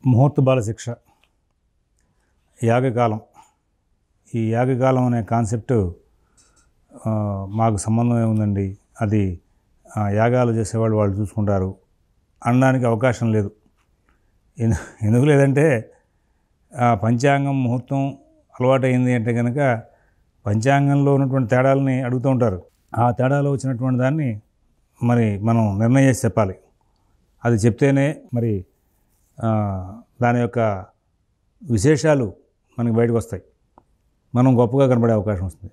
ముహూర్త బాల శిక్ష, యాగకాలం. ఈ యాగకాలం అనే కాన్సెప్ట్ మాకు సంబంధం ఏముందండి, అది యాగాలు చేసేవాళ్ళు వాళ్ళు చూసుకుంటారు అనడానికి అవకాశం లేదు. ఎందుకు లేదంటే పంచాంగం ముహూర్తం అలవాటైంది అంటే కనుక పంచాంగంలో ఉన్నటువంటి తేడాలని అడుగుతూ ఉంటారు. ఆ తేడాలో వచ్చినటువంటి దాన్ని మరి మనం నిర్ణయం చేసి చెప్పాలి. అది చెప్తేనే మరి దాని యొక్క విశేషాలు మనకి బయటకు వస్తాయి, మనం గొప్పగా కనబడే అవకాశం వస్తుంది.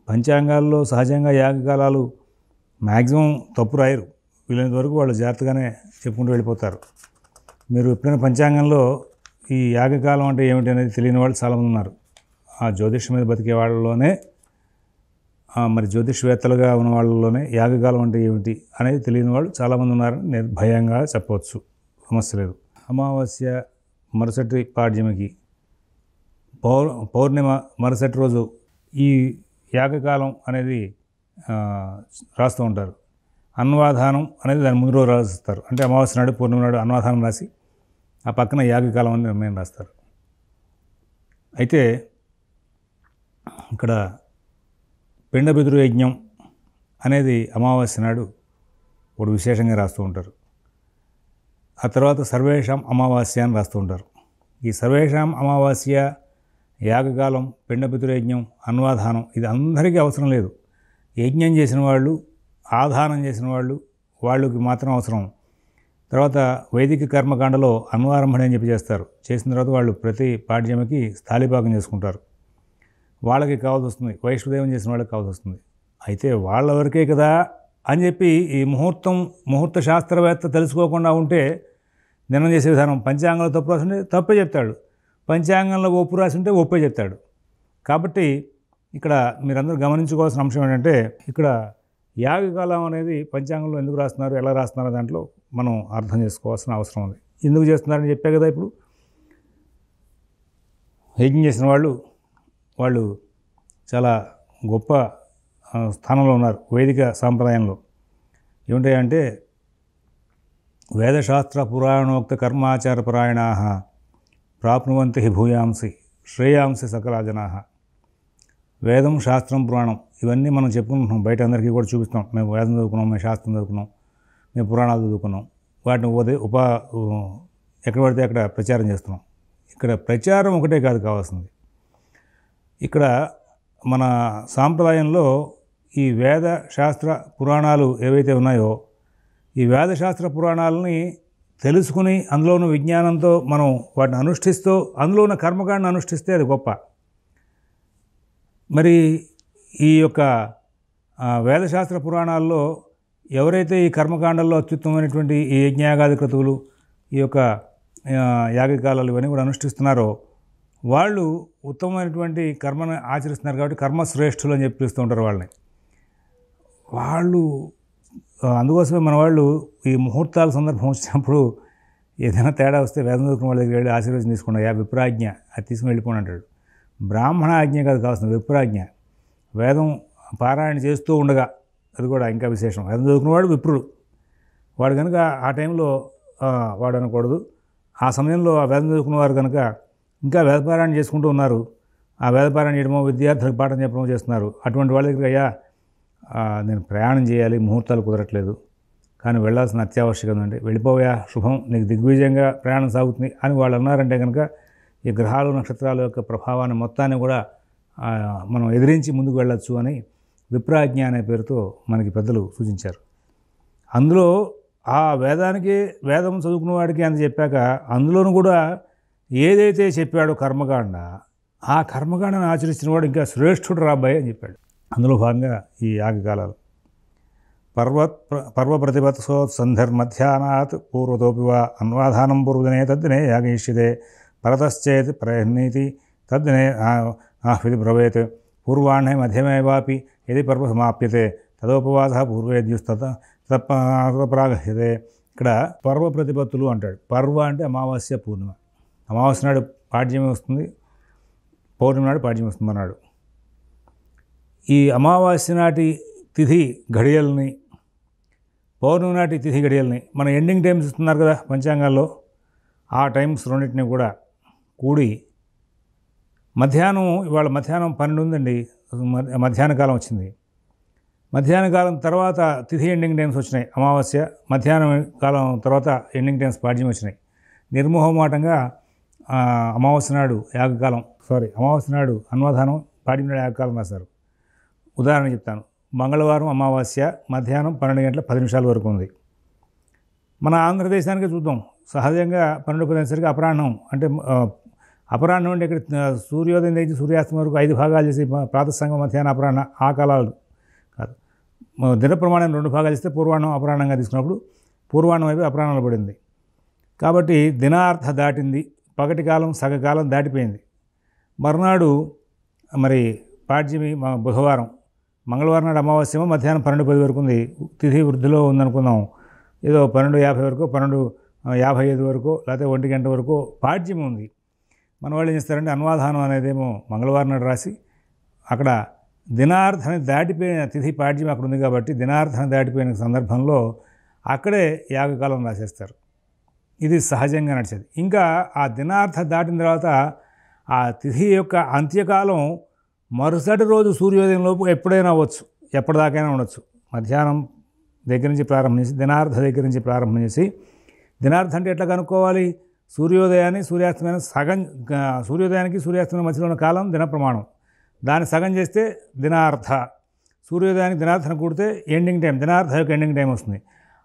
పంచాంగాల్లో సహజంగా యాగకాలాలు మ్యాక్సిమం తప్పు రాయరు, వీలైనంత వరకు వాళ్ళు జాగ్రత్తగానే చెప్పుకుంటూ వెళ్ళిపోతారు. మీరు ఎప్పుడైనా పంచాంగంలో ఈ యాగకాలం అంటే ఏమిటి అనేది తెలియని వాళ్ళు చాలామంది ఉన్నారు. ఆ జ్యోతిష్యం మీద బతికే వాళ్ళలోనే, మరి జ్యోతిష్వేత్తలుగా ఉన్న వాళ్ళలోనే యాగకాలం అంటే ఏమిటి అనేది తెలియని వాళ్ళు చాలామంది ఉన్నారని నిర్భయంగా చెప్పవచ్చు, సమస్య లేదు. అమావాస్య మరుసటి పాడ్యమికి, పౌర్ణిమ మరుసటి రోజు ఈ యాగకాలం అనేది రాస్తూ ఉంటారు. అన్వాధానం అనేది దాని ముందు రోజు రాస్తారు. అంటే అమావాస్య నాడు పూర్ణిమ నాడు అన్వాధానం రాసి ఆ పక్కన యాగకాలం అని నిర్ణయం రాస్తారు. అయితే ఇక్కడ పిండ పితృ యజ్ఞం అనేది అమావాస్య నాడు ఒకటి విశేషంగా రాస్తూ ఉంటారు. ఆ తర్వాత సర్వేషాం అమావాస్య అని రాస్తూ ఉంటారు. ఈ సర్వేషాం అమావాస్య, యాగకాలం, పిండ పితృ యజ్ఞం, అన్వాధానం ఇది అందరికీ అవసరం లేదు. యజ్ఞం చేసిన వాళ్ళు, ఆధానం చేసిన వాళ్ళకి మాత్రం అవసరం. తర్వాత వైదిక కర్మకాండలో అన్వారంభణ అని చెప్పి చేస్తారు. చేసిన తర్వాత వాళ్ళు ప్రతి పాడ్యమికి స్థాళీపాకం చేసుకుంటారు. వాళ్ళకి కావాల్సి వస్తుంది, వైష్ణుదేవం చేసిన వాళ్ళకి కావాల్సి వస్తుంది. అయితే వాళ్ళ వరకే కదా అని చెప్పి ఈ ముహూర్త శాస్త్రవేత్త తెలుసుకోకుండా ఉంటే నిర్ణయం చేసే విధానం. పంచాంగంలో తప్పు రాసి ఉంటే తప్పే చెప్తాడు, పంచాంగంలో ఒప్పు రాసి ఉంటే ఒప్పే చెప్తాడు. కాబట్టి ఇక్కడ మీరందరూ గమనించుకోవాల్సిన అంశం ఏంటంటే, ఇక్కడ యాగకాలం అనేది పంచాంగంలో ఎందుకు రాస్తున్నారు, ఎలా రాస్తున్నారు దాంట్లో మనం అర్థం చేసుకోవాల్సిన అవసరం ఉంది. ఎందుకు చేస్తున్నారని చెప్పే కదా. ఇప్పుడు యజ్ఞం చేసిన వాళ్ళు చాలా గొప్ప స్థానంలో ఉన్నారు వైదిక సాంప్రదాయంలో. ఏమిటంటే వేదశాస్త్ర పురాణోక్త కర్మాచార పరాయణా ప్రాప్నువంతి హి భూయాంసి శ్రేయాంసి సకలా జనా. వేదం, శాస్త్రం, పురాణం ఇవన్నీ మనం చెప్పుకుంటున్నాం, బయట అందరికీ కూడా చూపిస్తాం. మేము వేదం చదువుకున్నాం, మేము శాస్త్రం చదువుకున్నాం, మేము పురాణాలు చదువుకున్నాం. వాటిని ఎక్కడ పడితే అక్కడ ప్రచారం చేస్తున్నాం. ఇక్కడ ప్రచారం ఒకటే కాదు కావాల్సింది. ఇక్కడ మన సాంప్రదాయంలో ఈ వేద శాస్త్ర పురాణాలు ఏవైతే ఉన్నాయో, ఈ వేదశాస్త్ర పురాణాలని తెలుసుకుని అందులో ఉన్న విజ్ఞానంతో మనం వాటిని అనుష్ఠిస్తూ అందులో ఉన్న కర్మకాండను అనుష్ఠిస్తే అది గొప్ప. మరి ఈ యొక్క వేదశాస్త్ర పురాణాల్లో ఎవరైతే ఈ కర్మకాండల్లో అత్యుత్తమైనటువంటి ఈ యజ్ఞయాగాది క్రతువులు, ఈ యొక్క యాగకాలాలు ఇవన్నీ కూడా అనుష్ఠిస్తున్నారో వాళ్ళు ఉత్తమమైనటువంటి కర్మను ఆచరిస్తున్నారు. కాబట్టి కర్మశ్రేష్ఠులు అని చెప్పి పిలుస్తూ ఉంటారు వాళ్ళని. అందుకోసమే మన వాళ్ళు ఈ ముహూర్తాల సందర్భం వచ్చినప్పుడు ఏదైనా తేడా వస్తే వేదం చదువుకున్న వాళ్ళ దగ్గర వెళ్ళి ఆశీర్వచనం తీసుకున్నాడు. విప్రాజ్ఞ అది తీసుకుని వెళ్ళిపోండి అంటాడు. బ్రాహ్మణ ఆజ్ఞ కాదు కావాల్సిన, విప్రాజ్ఞ. వేదం పారాయణ చేస్తూ ఉండగా, అది కూడా ఇంకా విశేషం. వేదం చదువుకున్నవాడు విప్రుడు. వాడు కనుక ఆ టైంలో వాడు అనకూడదు. ఆ సమయంలో ఆ వేదం చదువుకున్నవారు కనుక ఇంకా వేదపారాయణ చేసుకుంటూ ఉన్నారు. ఆ వేదపారాయణ చేయడమో, విద్యార్థులకు పాఠం చెప్పడమో చేస్తున్నారు. అటువంటి వాళ్ళ దగ్గర అయ్యా నేను ప్రయాణం చేయాలి, ముహూర్తాలు కుదరట్లేదు, కానీ వెళ్ళాల్సిన అత్యావశ్యకత ఉంది, వెళ్ళిపోయా, శుభం, నీకు దిగ్విజయంగా ప్రయాణం సాగుతుంది అని వాళ్ళు అన్నారంటే కనుక ఈ గ్రహాలు, నక్షత్రాల యొక్క ప్రభావాన్ని మొత్తాన్ని కూడా మనం ఎదిరించి ముందుకు వెళ్ళొచ్చు అని విప్రాజ్ఞ అనే పేరుతో మనకి పెద్దలు సూచించారు. అందులో ఆ వేదం చదువుకున్న వాడికి అని చెప్పాక అందులోనూ కూడా ఏదైతే చెప్పాడో కర్మకాండ, ఆ కర్మకాండను ఆచరించిన వాడు ఇంకా శ్రేష్ఠుడు రాబాయి అని చెప్పాడు. అందులో భాగంగా ఈ యాగకాలాలు పర్వ ప్రతిపత్సోత్సంధర్మధ్యానాత్ పూర్వతోపి వా అన్వాధానం పూర్వదినే తద్దినే యాగయిష్యతే పరతశ్చేత్ ప్రయహ్నీతి తద్దినే ఆహ్వితి బ్రవేత్ పూర్వాహ్నే మధ్యమే వాపి యది పర్వ సమాప్యతే తదోపవాస పూర్వేద్యుస్తప్రాగహ్యతే. ఇక్కడ పర్వ ప్రతిపత్తులు అంటాడు. పర్వ అంటే అమావాస్య, పూర్ణిమ. అమావాస్య నాడు పాడ్యమి వస్తుంది, పౌర్ణమి నాడు పాడ్యమి వస్తుంది అన్నాడు. ఈ అమావాస్య నాటి తిథి ఘడియల్ని, పౌర్ణమి నాటి తిథి ఘడియల్ని మన ఎండింగ్ టైమ్స్ ఇస్తున్నారు కదా పంచాంగాల్లో, ఆ టైమ్స్ రెండింటిని కూడా కూడి ఇవాళ మధ్యాహ్నం 12 ఉందండి, మధ్యాహ్న కాలం వచ్చింది. మధ్యాహ్న కాలం తర్వాత తిథి ఎండింగ్ టైమ్స్ వచ్చినాయి. అమావాస్య మధ్యాహ్నం కాలం తర్వాత ఎండింగ్ టైమ్స్ పాడ్యం వచ్చినాయి. నిర్మోహమాటంగా అమావాస్య నాడు అన్వధానం, పాడ్యం నాడు యాగకాలం రాశారు. ఉదాహరణ చెప్తాను. మంగళవారం అమావాస్య మధ్యాహ్నం 12 గంటల 10 నిమిషాల వరకు ఉంది. మన ఆంధ్రదేశానికి చూద్దాం. సహజంగా 12:10 అపరాహ్నం అంటే అపరాహ్నం అంటే ఇక్కడ సూర్యోదయం నుంచి సూర్యాస్తం వరకు 5 భాగాలు చేసి ప్రాతఃసంగం, మధ్యాహ్న, అపరాహ్న ఆ కాలాలు కాదు. దిన ప్రమాణం 2 భాగాలు ఇస్తే పూర్వాహ్నం అపరాహ్నంగా తీసుకున్నప్పుడు పూర్వాహ్నం వైపు అపరాహ్నంలో పడింది. కాబట్టి దినార్ధ దాటింది, పగటి కాలం సగకాలం దాటిపోయింది. మరునాడు మరి పాడ్యమి బుధవారం, మంగళవారం నాడు అమావాస్యమో మధ్యాహ్నం 12:10 వరకు ఉంది. తిథి వృద్ధిలో ఉందనుకుందాం. ఏదో 12:50 వరకు, 12:55 వరకు, లేకపోతే 1 గంట వరకు పాడ్యమి ఉంది. మన వాళ్ళు ఏం చేస్తారంటే అన్వాధానం అనేదేమో మంగళవారం నాడు రాసి అక్కడ దినార్థాన్ని దాటిపోయిన తిథి పాడ్యం అక్కడ ఉంది కాబట్టి దినార్థాన్ని దాటిపోయిన సందర్భంలో అక్కడే యాగకాలం రాసేస్తారు. ఇది సహజంగా నడిచేది. ఇంకా ఆ దినార్థ దాటిన తర్వాత ఆ తిథి యొక్క అంత్యకాలం మరుసటి రోజు సూర్యోదయం లోపు ఎప్పుడైనా అవ్వచ్చు, ఎప్పటిదాకైనా ఉండొచ్చు. మధ్యాహ్నం దగ్గర నుంచి ప్రారంభించి దినార్థ దగ్గర నుంచి ప్రారంభం చేసి, దినార్థం అంటే ఎట్లా కనుక్కోవాలి? సూర్యోదయానికి సూర్యాస్తమైన మధ్యలో ఉన్న కాలం దిన ప్రమాణం. దాన్ని సగం చేస్తే దినార్థ. సూర్యోదయానికి దినార్థను కూడితే ఎండింగ్ టైం, దినార్థ యొక్క ఎండింగ్ టైం వస్తుంది.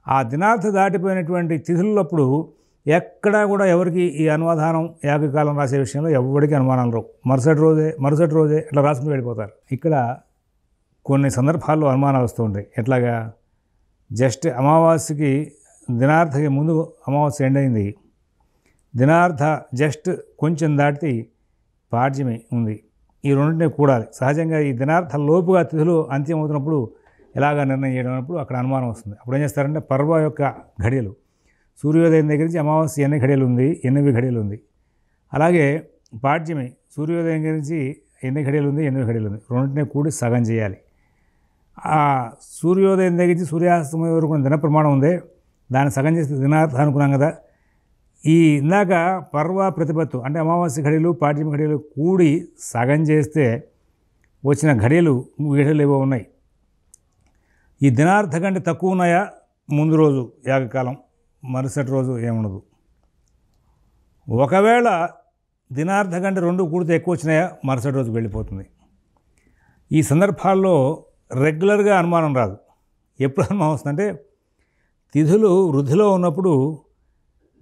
ఆ దినార్థ దాటిపోయినటువంటి తిథులప్పుడు ఎక్కడా కూడా ఎవరికి ఈ అనువాదానం యాగకాలం రాసే విషయంలో ఎవరికి అనుమానాలు రావు. మరుసటి రోజే ఇట్లా రాసుకుని వెళ్ళిపోతారు. ఇక్కడ కొన్ని సందర్భాల్లో అనుమానాలు వస్తూ ఉంటాయి. ఎట్లాగా? జస్ట్ అమావాస్యకి దినార్థకి ముందు అమావాస్య ఎండ్ అయింది, దినార్థ జస్ట్ కొంచెం దాటి పాడ్యమి ఉంది. ఈ రెండింటినీ కూడాలి. సహజంగా ఈ దినార్థ లోపుగా తిథులు అంత్యం అవుతున్నప్పుడు ఎలాగా నిర్ణయం చేయడం అన్నప్పుడు అక్కడ అనుమానం వస్తుంది. అప్పుడు ఏం చేస్తారంటే పర్వ యొక్క ఘడియలు, సూర్యోదయం దగ్గర నుంచి అమావాస్య ఎన్ని ఘడియలు ఉంది, 8 ఘడియలు ఉంది. అలాగే పాడ్యమి సూర్యోదయం దగ్గర నుంచి ఎన్ని ఘడియలు ఉంది, 8 ఘడియలు ఉంది. రెండింటినీ కూడి సగం చేయాలి. ఆ సూర్యోదయం దగ్గర నుంచి సూర్యాస్తమయం వరకు దిన ప్రమాణం ఉంది, దాన్ని సగం చేస్తే దినార్థ అనుకున్నాం కదా. ఈ ఇందాక పర్వ ప్రతిపత్తు అంటే అమావాస్య ఘడియలు, పాడ్యమి ఘడియలు కూడి సగం చేస్తే వచ్చిన ఘడియలు ఏవో ఉన్నాయి. ఈ దినార్థ కంటే తక్కువ ఉన్నాయా? ముందు రోజు యాగకాలం, మరుసటి రోజు ఏముండదు. ఒకవేళ దినార్థ కంటే 2 కూడితే ఎక్కువ వచ్చినాయా? మరుసటి రోజు వెళ్ళిపోతుంది. ఈ సందర్భాల్లో రెగ్యులర్గా అనుమానం రాదు. ఎప్పుడు అనుమానం వస్తుందంటే తిథులు వృద్ధిలో ఉన్నప్పుడు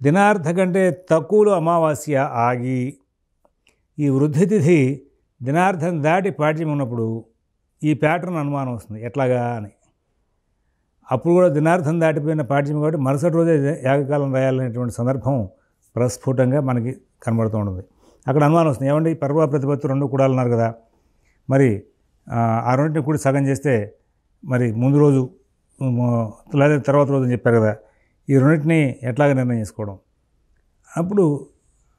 దినార్థ కంటే తక్కువలో అమావాస్య ఆగి ఈ వృద్ధి తిథి దినార్థం దాటి పాడ్యం ఉన్నప్పుడు ఈ ప్యాటర్న్ అనుమానం వస్తుంది. ఎట్లాగా అని. అప్పుడు కూడా దినార్థం దాటిపోయిన పాడ్యం కాబట్టి మరుసటి రోజే యాగకాలం రాయాలనేటువంటి సందర్భం ప్రస్ఫుటంగా మనకి కనబడుతూ ఉంటుంది. అక్కడ అనుమానం వస్తుంది. ఏమండి పర్వ ప్రతిపత్తి 2 కూడా అన్నారు కదా, మరి ఆ రెండింటిని కూడా సగం చేస్తే మరి ముందు రోజు లేదా తర్వాత రోజు అని చెప్పారు కదా, ఈ రెండింటినీ ఎట్లాగా నిర్ణయం చేసుకోవడం? అప్పుడు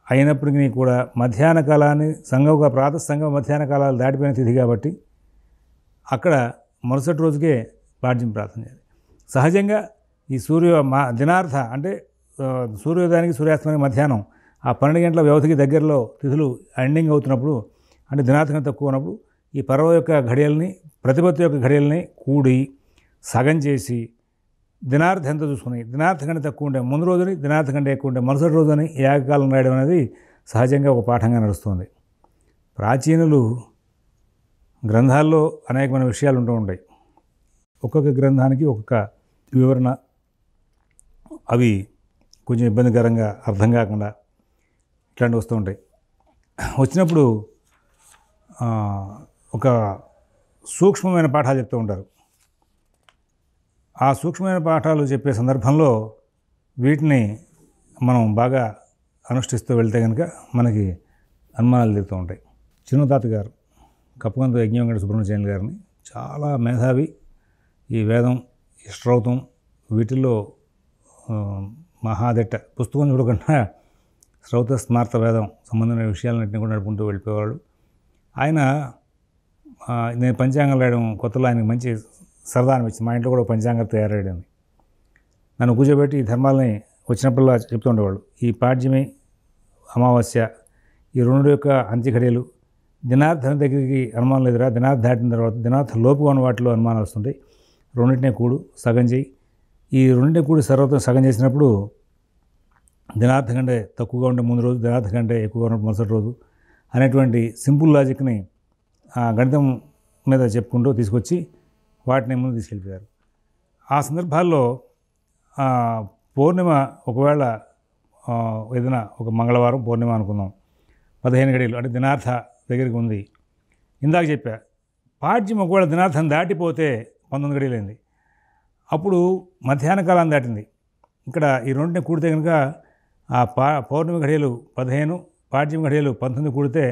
అయినప్పటికీ కూడా మధ్యాహ్న కాలాన్ని ప్రాతఃసంగం మధ్యాహ్న కాలాలు దాటిపోయిన తిథి కాబట్టి అక్కడ మరుసటి రోజుకే పాడ్యం ప్రార్థన చేయాలి. సహజంగా ఈ దినార్థ అంటే సూర్యోదయానికి సూర్యాస్తమానికి మధ్యాహ్నం ఆ 12 గంటల వ్యవధికి దగ్గరలో తిథులు ఎండింగ్ అవుతున్నప్పుడు అంటే దినార్థం తక్కువ ఉన్నప్పుడు ఈ పర్వ యొక్క ఘడియల్ని ప్రతిపత్తి యొక్క ఘడియల్ని కూడి సగం చేసి దినార్థ ఎంత చూసుకుని దినార్థ కంటే తక్కువ ఉంటే ముందు రోజుని, దినార్థ కంటే ఎక్కువ ఉంటే మరుసటి రోజుని యాగకాలం రాయడం అనేది సహజంగా ఒక పాఠంగా నడుస్తుంది. ప్రాచీనులు గ్రంథాల్లో అనేకమైన విషయాలు ఉంటూ ఉంటాయి. ఒక్కొక్క గ్రంథానికి ఒక్కొక్క వివరణ, అవి కొంచెం ఇబ్బందికరంగా అర్థం కాకుండా ఇట్లాంటివి వస్తూ ఉంటాయి. వచ్చినప్పుడు ఒక సూక్ష్మమైన పాఠాలు చెప్తూ ఉంటారు. ఆ సూక్ష్మమైన పాఠాలు చెప్పే సందర్భంలో వీటిని మనం బాగా అనుష్ఠిస్తూ వెళ్తే కనుక మనకి అనుమానాలు తిరుగుతూ ఉంటాయి. చిన్నతాత గారు కప్పగంత యజ్ఞవెంకట సుబ్రహ్మణ్యం గారిని చాలా మేధావి, ఈ వేదం, ఈ శ్రౌతం వీటిల్లో మహాదెట్ట. పుస్తకం చూడకుండా శ్రౌత స్మార్త వేదం సంబంధమైన విషయాలన్నింటినీ కూడా నడుపుకుంటూ వెళ్ళిపోయేవాళ్ళు. ఆయన నేను పంచాంగం రాయడం కొత్తలో ఆయనకు మంచి సరదా అనిపించింది. మా ఇంట్లో కూడా పంచాంగం తయారయ్యాడని నన్ను కూర్చోబెట్టి ఈ ధర్మాలని వచ్చినప్పుడల్లా చెప్తూ ఉండేవాళ్ళు. ఈ పాడ్యమి అమావాస్య ఈ రెండు యొక్క అంత్య ఘడియలు, దినార్థం దగ్గరికి అనుమానం లేదురా, దినార్థం దాటిన తర్వాత దినార్థం లోపు ఉన్న వాటిలో అనుమానాలు వస్తుంటాయి. రెండింటినే కూడు సగం చేయి. ఈ రెండింటిని కూడి సర్వత్వం సగం చేసినప్పుడు దినార్థం కంటే తక్కువగా ఉండే ముందు రోజు, దినార్థం కంటే ఎక్కువగా ఉన్న మరుసటి రోజు అనేటువంటి సింపుల్ లాజిక్ని గణితం మీద చెప్పుకుంటూ తీసుకొచ్చి వాటిని ముందు తీసుకెళ్ళిపోయారు. ఆ సందర్భాల్లో పౌర్ణిమ ఒకవేళ ఏదైనా ఒక మంగళవారం పౌర్ణిమ అనుకుందాం, 15 గడియలు అంటే దినార్థ దగ్గరికి ఉంది. ఇందాక చెప్పా పాడ్యం ఒకవేళ దినార్థం దాటిపోతే 19 గడియలైంది, అప్పుడు మధ్యాహ్న కాలం దాటింది. ఇక్కడ ఈ రెండింటిని కూడితే కనుక ఆ పౌర్ణమి ఘడియలు 15, పాడ్యం ఘడియలు 19 కూడితే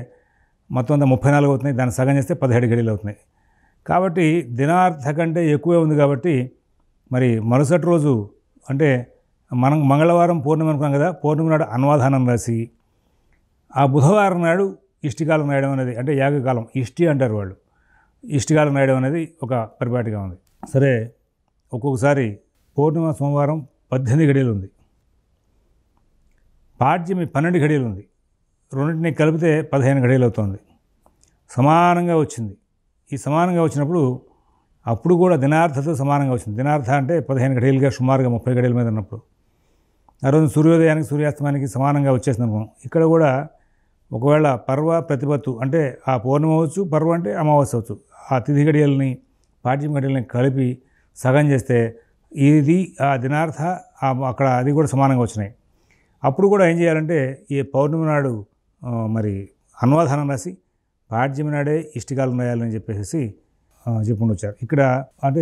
మొత్తం అంతా 34 అవుతున్నాయి. దాన్ని సగం చేస్తే 17 గడియలు అవుతున్నాయి. కాబట్టి దినార్థ కంటే ఎక్కువే ఉంది. కాబట్టి మరి మరుసటి రోజు అంటే మనం మంగళవారం పౌర్ణమి అనుకున్నాం కదా, పౌర్ణమి నాడు అన్వాధానం రాసి ఆ బుధవారం నాడు ఇష్టికాలం రాయడం అనేది, అంటే యాగకాలం ఇష్టి అంటారు వాళ్ళు, ఇష్టికాలం రాయడం అనేది ఒక పరిపాటిగా ఉంది. సరే, ఒక్కొక్కసారి పౌర్ణిమ సోమవారం 18 గడియలు ఉంది, పాడ్యమి 12 గడియలు ఉంది, రెండింటిని కలిపితే 15 గడియలు అవుతుంది. సమానంగా వచ్చింది. ఈ సమానంగా వచ్చినప్పుడు అప్పుడు కూడా దినార్థతో సమానంగా వచ్చింది. దినార్థ అంటే 15 గడియలుగా సుమారుగా 30 గడియల మీద ఉన్నప్పుడు ఆ రోజు సూర్యోదయానికి సూర్యాస్తమానికి సమానంగా వచ్చేసింది అనుకోం. ఇక్కడ కూడా ఒకవేళ పర్వ ప్రతిపత్తు అంటే ఆ పౌర్ణమి అవచ్చు, పర్వ అంటే అమావాస్య అవచ్చు, ఆ తిథి గడియల్ని పాడ్యం గడియల్ని కలిపి సగం చేస్తే ఇది ఆ దినార్థ అక్కడ అది కూడా సమానంగా వచ్చినాయి. అప్పుడు కూడా ఏం చేయాలంటే ఈ పౌర్ణమి నాడు మరి అన్వాధానం రాసి పాడ్యమి నాడే ఇష్టికాలం రాయాలని చెప్పేసి చెప్పుకుంటూ వచ్చారు. ఇక్కడ అంటే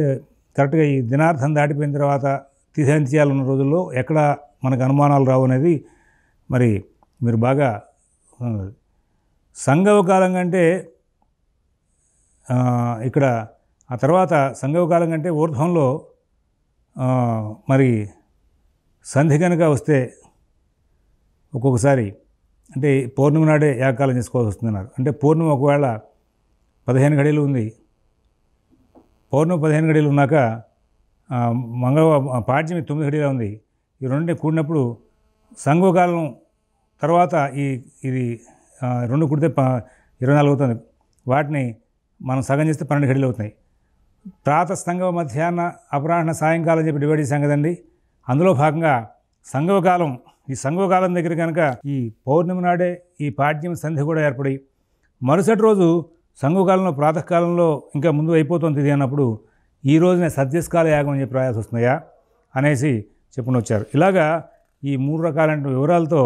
కరెక్ట్గా ఈ దినార్థం దాటిపోయిన తర్వాత తిథి ఉన్న రోజుల్లో ఎక్కడ మనకు అనుమానాలు రావు అనేది మరి మీరు బాగా సంగవ కాలం కంటే ఇక్కడ ఆ తర్వాత సంగవ కాలం కంటే ఊర్ధ్వంలో మరి సంధి కనుక వస్తే ఒక్కొక్కసారి అంటే పౌర్ణమి నాడే యాగకాలం చేసుకోవాల్సి వస్తుందన్నారు. అంటే పౌర్ణమి ఒకవేళ 15 గడియలు ఉంది, పౌర్ణమి 15 గడియలు ఉన్నాక పాడ్యమి 9 గడియలు ఉంది, ఈ రెండింటిని కూడినప్పుడు సంగవకాలం తర్వాత ఇది రెండు కూడితే 24 అవుతుంది. వాటిని మనం సగం చేస్తే 12 గడియలు అవుతున్నాయి. ప్రాతః సంగవ, మధ్యాహ్న, అపరాహ్న, సాయంకాలం చెప్పి డివైడ్ చేశాం కదండి. అందులో భాగంగా సంగవకాలం, ఈ సంగవకాలం దగ్గర కనుక ఈ పౌర్ణమి నాడే ఈ పాడ్యం సంధి కూడా ఏర్పడి మరుసటి రోజు సంగవకాలంలో ప్రాతకాలంలో ఇంకా ముందు అయిపోతుంది ఇది అన్నప్పుడు ఈ రోజునే సద్యస్కాల యాగం అని చెప్పి రాయాల్సి వస్తున్నాయా అనేసి చెప్పుకుంటూ వచ్చారు. ఇలాగా ఈ 3 రకాలైన వివరాలతో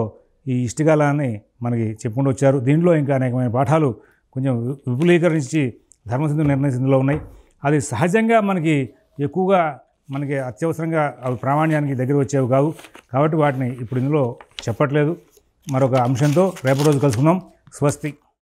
ఈ ఇష్టికాలాన్ని మనకి చెప్పుకుంటూ వచ్చారు. దీంట్లో ఇంకా అనేకమైన పాఠాలు కొంచెం విపులీకరించి ధర్మసింధు నిర్ణయసింధులో ఉన్నాయి. అది సహజంగా మనకి ఎక్కువగా మనకి అత్యవసరంగా అవి ప్రామాణ్యానికి దగ్గర వచ్చేవి కావు. కాబట్టి వాటిని ఇప్పుడు ఇందులో చెప్పట్లేదు. మరొక అంశంతో రేపటి రోజు కలుసుకుందాం. స్వస్తి.